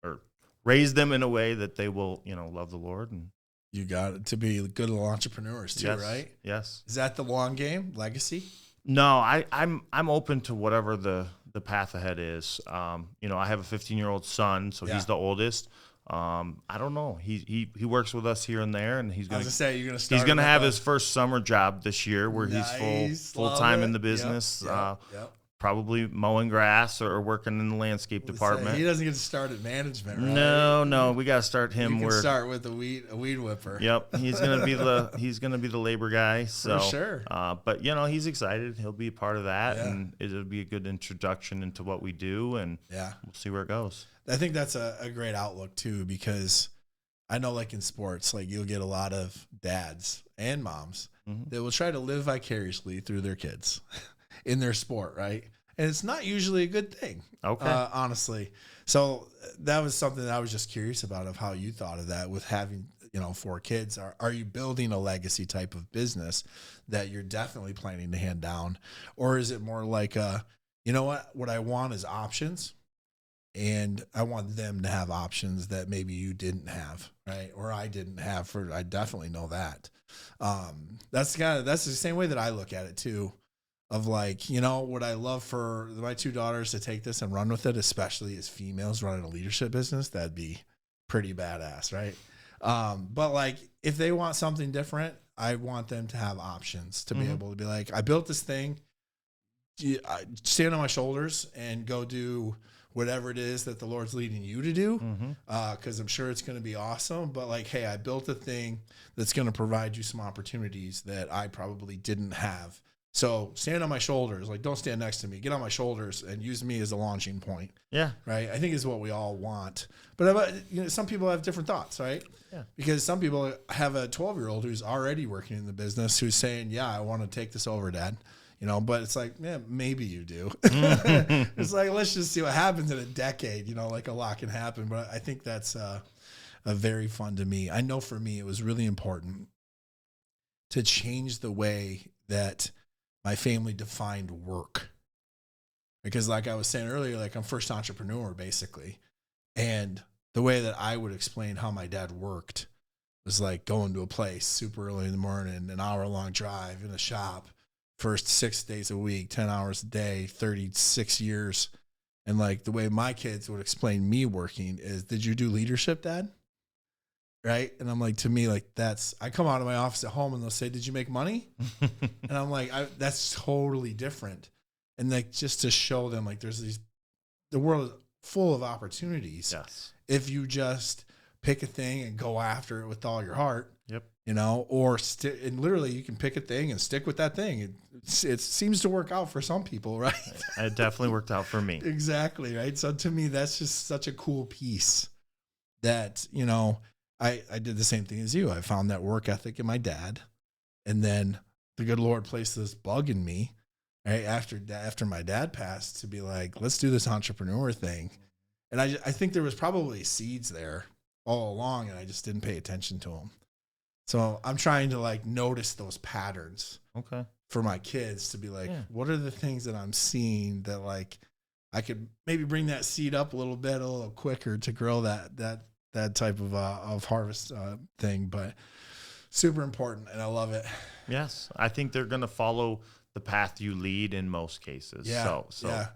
or raise them in a way that they will, love the Lord. And you got it, to be good little entrepreneurs too, right? Yes. Is that the long game legacy? No, I'm open to whatever the path ahead is. I have a 15-year-old son, so he's the oldest. I don't know. He works with us here and there, and he's going to have his first summer job this year, where he's full time in the business. Yep. probably mowing grass or working in the landscape department. He doesn't get to start at management, right? No, we got to start him. You can start with a weed whipper. Yep, he's gonna be the labor guy. So, for sure. But he's excited. He'll be a part of that, and it'll be a good introduction into what we do, and we'll see where it goes. I think that's a great outlook too, because I know, like in sports, like you'll get a lot of dads and moms that will try to live vicariously through their kids in their sport, right? And it's not usually a good thing, honestly. So that was something that I was just curious about, of how you thought of that with having, 4 kids. Are you building a legacy type of business that you're definitely planning to hand down? Or is it more like, what I want is options, and I want them to have options that maybe you didn't have, right? Or I didn't have. I definitely know that. That's the same way that I look at it too. Of like, what I love for my 2 daughters to take this and run with it, especially as females running a leadership business, that'd be pretty badass, right? But like, if they want something different, I want them to have options to be able to be like, I built this thing, stand on my shoulders and go do whatever it is that the Lord's leading you to do. Cause I'm sure it's going to be awesome, but like, hey, I built a thing that's going to provide you some opportunities that I probably didn't have. So stand on my shoulders, like don't stand next to me, get on my shoulders and use me as a launching point. Yeah. Right. I think is what we all want, but some people have different thoughts, right? Yeah. Because some people have a 12-year-old who's already working in the business who's saying, yeah, I want to take this over, Dad. But it's like, man, maybe you do. It's like, let's just see what happens in a decade, like a lot can happen. But I think that's a very fun to me. I know for me, it was really important to change the way that my family defined work. Because like I was saying earlier, like I'm first entrepreneur basically. And the way that I would explain how my dad worked was like going to a place super early in the morning, an hour-long drive in a shop, first 6 days a week, 10 hours a day, 36 years. And like the way my kids would explain me working is, did you do leadership, Dad? Right. And I'm like, to me, like I come out of my office at home and they'll say, did you make money? And I'm like, that's totally different. And like, just to show them like the world is full of opportunities. Yes. If you just pick a thing and go after it with all your heart. Yep. Or and literally you can pick a thing and stick with that thing. It seems to work out for some people, right? It definitely worked out for me. Exactly. Right. So to me, that's just such a cool piece that, I did the same thing as you. I found that work ethic in my dad. And then the good Lord placed this bug in me, right? After my dad passed, to be like, let's do this entrepreneur thing. And I think there was probably seeds there all along, and I just didn't pay attention to them. So I'm trying to like notice those patterns for my kids to be like, what are the things that I'm seeing that like I could maybe bring that seed up a little bit, a little quicker to grow that type of harvest thing. But super important, and I love it. Yes, I think they're going to follow the path you lead in most cases. Yeah. So yeah.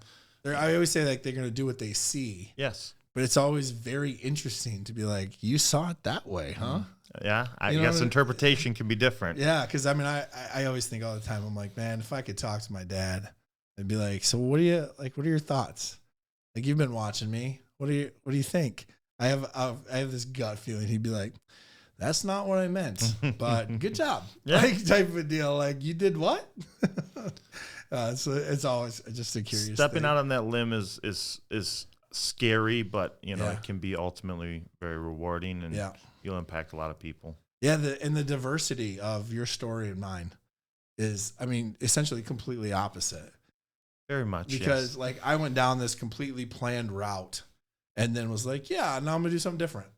I always say like they're going to do what they see. Yes. But it's always very interesting to be like, you saw it that way, huh? Yeah, I guess interpretation can be different. Yeah, because I mean, I always think all the time, I'm like, man, if I could talk to my dad, I'd be like, so what are your thoughts? Like, you've been watching me. What do you think? I have this gut feeling he'd be like, that's not what I meant, but good job. Like type of a deal. Like, you did what? So it's always just a curious Stepping thing. out on that limb is scary, but it can be ultimately very rewarding, and you'll impact a lot of people. Yeah, the diversity of your story and mine is, I mean, essentially completely opposite. Very much, because like I went down this completely planned route, and then was like, yeah, now I'm gonna do something different.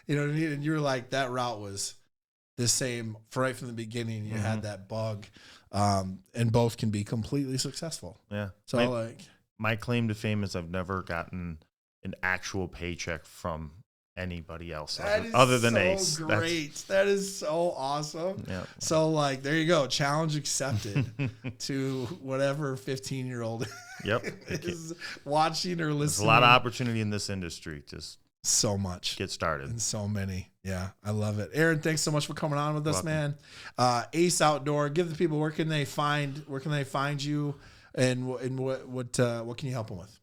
You know what I mean? And you were like, that route was the same right from the beginning. You had that bug, and both can be completely successful. Yeah. So my claim to fame is I've never gotten an actual paycheck from anybody else other than Ace. Great. That is so awesome. Yeah. So like, there you go. Challenge accepted to whatever 15-year-old is watching or listening. There's a lot of opportunity in this industry. Just so much. Get started. And so many. Yeah. I love it. Aaron, thanks so much for coming on with us, man. Ace Outdoor, give the people, where can they find you? And what can you help them with?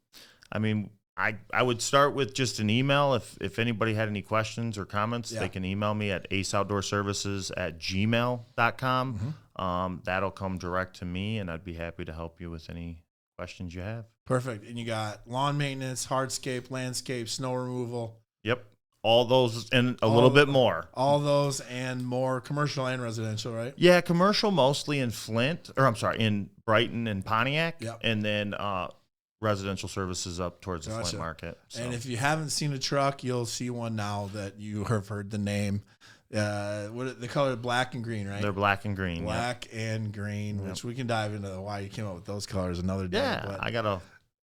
I mean, I would start with just an email. If anybody had any questions or comments, they can email me at aceoutdoorservices@gmail.com. That'll come direct to me, and I'd be happy to help you with any questions you have. Perfect. And you got lawn maintenance, hardscape, landscape, snow removal. Yep. All those and a little bit more. All those and more, commercial and residential, right? Yeah, commercial mostly in in Brighton and Pontiac. Yep. And then residential services up towards the Flint market. So. And if you haven't seen a truck, you'll see one now that you have heard the name. The color black and green, right? They're black and green. Black and green, which we can dive into why you came up with those colors another day. Yeah, but I got a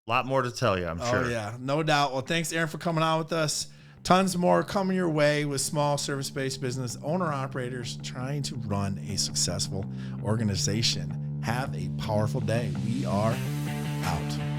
lot more to tell you, I'm sure. Oh, yeah, no doubt. Well, thanks, Aaron, for coming on with us. Tons more coming your way with small service-based business owner-operators trying to run a successful organization. Have a powerful day. We are out.